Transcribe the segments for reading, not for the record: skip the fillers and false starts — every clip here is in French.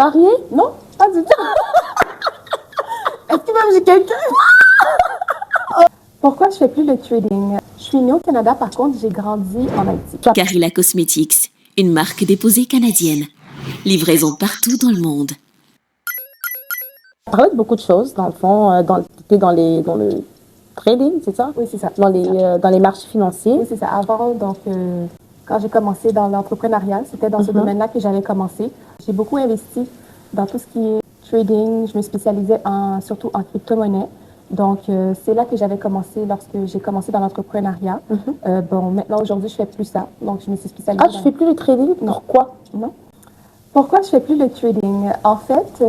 mariée? Non, pas du tout. Est-ce que même j'ai quelqu'un? Pourquoi je fais plus le trading? Je suis née au Canada, par contre, j'ai grandi en Haïti. Carilla Cosmetics, une marque déposée canadienne. Livraison partout dans le monde. Tu parlais de beaucoup de choses, dans le fond, t'étais dans le trading, c'est ça? Oui, c'est ça. Dans les marchés financiers. Oui, c'est ça. Avant, donc, quand j'ai commencé dans l'entrepreneuriat, c'était dans ce domaine-là que j'avais commencé. J'ai beaucoup investi dans tout ce qui est trading. Je me spécialisais surtout en crypto-monnaie. Donc, c'est là que j'avais commencé lorsque j'ai commencé dans l'entrepreneuriat. Bon, maintenant, aujourd'hui, je fais plus ça. Donc, je me suis spécialisée. Ah, tu fais plus le trading? Pourquoi? Non. Pourquoi je fais plus le trading? En fait,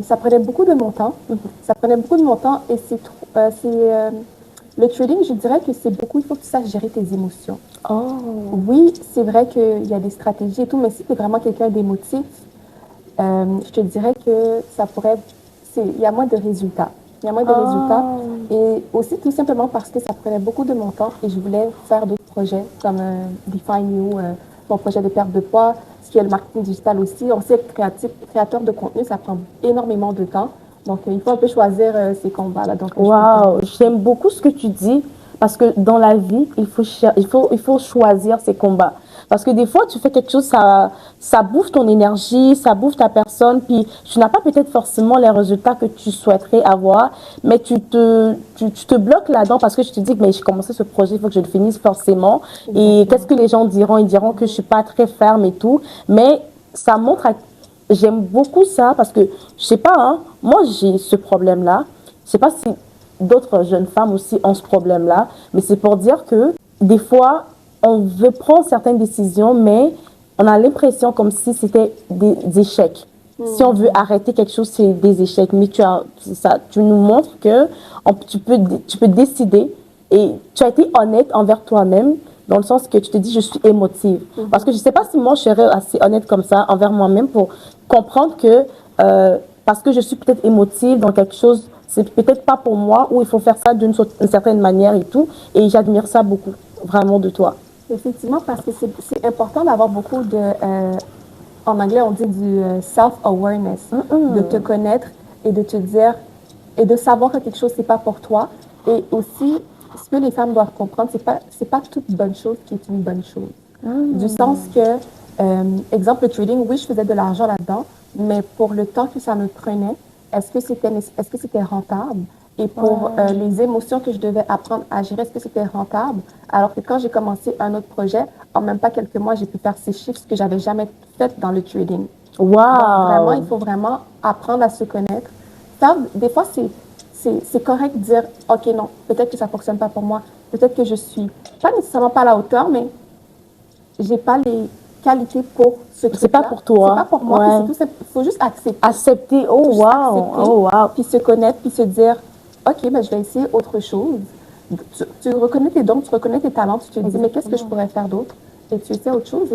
ça prenait beaucoup de mon temps. Ça prenait beaucoup de mon temps et le trading, je dirais que c'est beaucoup, il faut que tu saches gérer tes émotions. Oh. Oui, c'est vrai qu'il y a des stratégies et tout, mais si tu es vraiment quelqu'un d'émotif, je te dirais que il y a moins de résultats. Il y a moins de résultats. Et aussi, tout simplement parce que ça prenait beaucoup de mon temps et je voulais faire d'autres projets comme Define You, mon projet de perte de poids, ce qui est le marketing digital aussi. On sait que créateur de contenu, ça prend énormément de temps. Donc, il faut un peu choisir ces combats-là. Wow, j'aime beaucoup ce que tu dis parce que dans la vie, il faut choisir ses combats. Parce que des fois, tu fais quelque chose, ça bouffe ton énergie, ça bouffe ta personne, puis tu n'as pas peut-être forcément les résultats que tu souhaiterais avoir, mais tu te bloques là-dedans parce que tu te dis que mais j'ai commencé ce projet, il faut que je le finisse forcément. Et qu'est-ce que les gens diront? Ils diront que je suis pas très ferme et tout, mais ça montre j'aime beaucoup ça parce que, je sais pas, hein, moi j'ai ce problème-là. Je sais pas si d'autres jeunes femmes aussi ont ce problème-là, mais c'est pour dire que des fois, on veut prendre certaines décisions, mais on a l'impression comme si c'était des échecs. Si on veut arrêter quelque chose, c'est des échecs. Mais tu nous montres que tu peux décider et tu as été honnête envers toi-même dans le sens que tu te dis, je suis émotive. Parce que je ne sais pas si moi, je serais assez honnête comme ça envers moi-même pour comprendre que parce que je suis peut-être émotive dans quelque chose, c'est peut-être pas pour moi ou il faut faire ça d'une certaine manière et tout. Et j'admire ça beaucoup, vraiment de toi. Effectivement, parce que c'est important d'avoir beaucoup en anglais, on dit du self-awareness, de te connaître et de te dire, et de savoir que quelque chose, c'est pas pour toi. Et aussi, ce que les femmes doivent comprendre, c'est pas toute bonne chose qui est une bonne chose. Du sens que, exemple, le trading, oui, je faisais de l'argent là-dedans, mais pour le temps que ça me prenait, est-ce que c'était rentable? Et pour les émotions que je devais apprendre à gérer, est-ce que c'était rentable? Alors que quand j'ai commencé un autre projet, en même pas quelques mois, j'ai pu faire ces chiffres, ce que j'avais jamais fait dans le trading. Wow! Donc, vraiment, il faut vraiment apprendre à se connaître. Des fois, c'est correct de dire, OK, non, peut-être que ça fonctionne pas pour moi. Peut-être que je suis pas nécessairement pas à la hauteur, mais j'ai pas les qualités pour ce truc-là. C'est pas pour toi. C'est pas pour moi. Ouais. Il faut juste accepter. Accepter. Oh, wow! Accepter, Oh, wow! puis se connaître, puis se dire, OK, ben, je vais essayer autre chose. Tu reconnais tes dons, tu reconnais tes talents, tu te dis, mais qu'est-ce que je pourrais faire d'autre? Et tu essaies autre chose.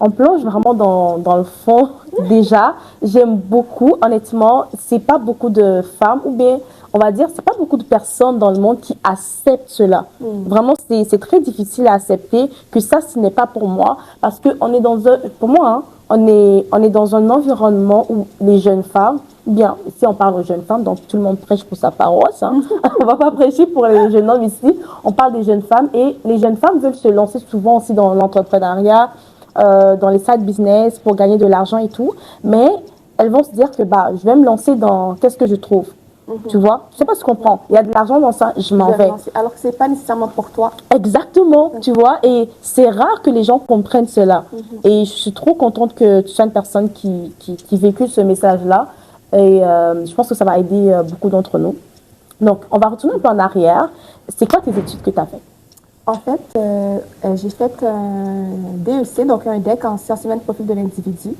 On plonge vraiment dans le fond déjà. J'aime beaucoup, honnêtement, c'est pas beaucoup de femmes, ou bien, on va dire, c'est pas beaucoup de personnes dans le monde qui acceptent cela. Vraiment, c'est très difficile à accepter que ça, ce n'est pas pour moi, parce que on est pour moi, hein, on est dans un environnement où les jeunes femmes, bien, si on parle aux jeunes femmes, donc tout le monde prêche pour sa paroisse, hein. On va pas prêcher pour les jeunes hommes ici, on parle des jeunes femmes, et les jeunes femmes veulent se lancer souvent aussi dans l'entrepreneuriat, dans les side business pour gagner de l'argent et tout, mais elles vont se dire que bah, je vais me lancer dans qu'est-ce que je trouve. Tu vois, je sais pas si tu comprends. Il y a de l'argent dans ça, je m'en vais. Alors que c'est pas nécessairement pour toi. Exactement, tu vois, et c'est rare que les gens comprennent cela. Et je suis trop contente que tu sois une personne qui véhicule ce message-là. Et je pense que ça va aider beaucoup d'entre nous. Donc, on va retourner un peu en arrière. C'est quoi tes études que tu as faites? En fait, j'ai fait un DEC, donc un DEC en sciences humaines profil de l'individu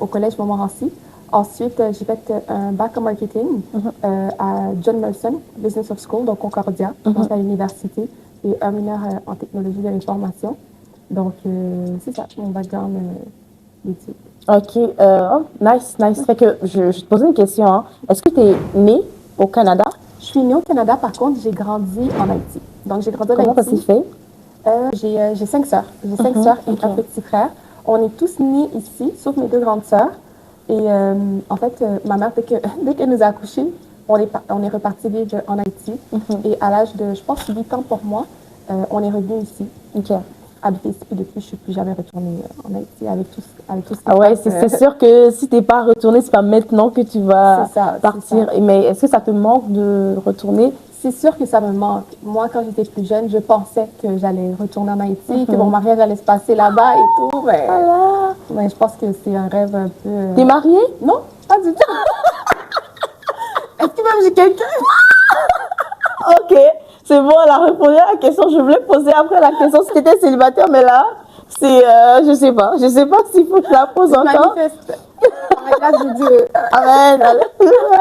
au Collège Montmorency. Ensuite, j'ai fait un bac en marketing à John Merson Business of School, donc Concordia, donc à l'université, et un mineur en technologie de l'information. Donc, c'est ça, mon background d'études. OK. Nice. Fait que je te posais une question. Hein. Est-ce que tu es née au Canada? Je suis née au Canada, par contre, j'ai grandi en Haïti. Donc, j'ai grandi en Comment Haïti. ça s'est fait? J'ai 5 sœurs. J'ai 5 sœurs et un petit frère. On est tous nés ici, sauf mes 2 grandes sœurs. Et en fait, ma mère, dès qu'elle nous a accouchés, on est reparti vivre en Haïti. Et à l'âge de, je pense, 8 ans pour moi, on est revenu ici. Ok. Habiter ici. Puis depuis, je ne suis plus jamais retournée en Haïti avec tout ce qui Ah ouais, se passe, c'est sûr que si tu n'es pas retourné, c'est pas maintenant que tu vas C'est ça, c'est partir. ça. Mais est-ce que ça te manque de retourner? C'est sûr que ça me manque. Moi, quand j'étais plus jeune, je pensais que j'allais retourner en Haïti, que mon mariage allait se passer là-bas et tout. Mais, Voilà. mais je pense que c'est un rêve un peu... T'es mariée? Non, pas du tout. Est-ce que même j'ai quelqu'un? Ok, c'est bon, elle a répondu à la question. Je voulais poser après la question si tu étais célibataire, mais là, c'est, je sais pas. Je sais pas s'il faut que je la pose Je encore. manifeste. Par la grâce de Dieu. Amen. Alléluia.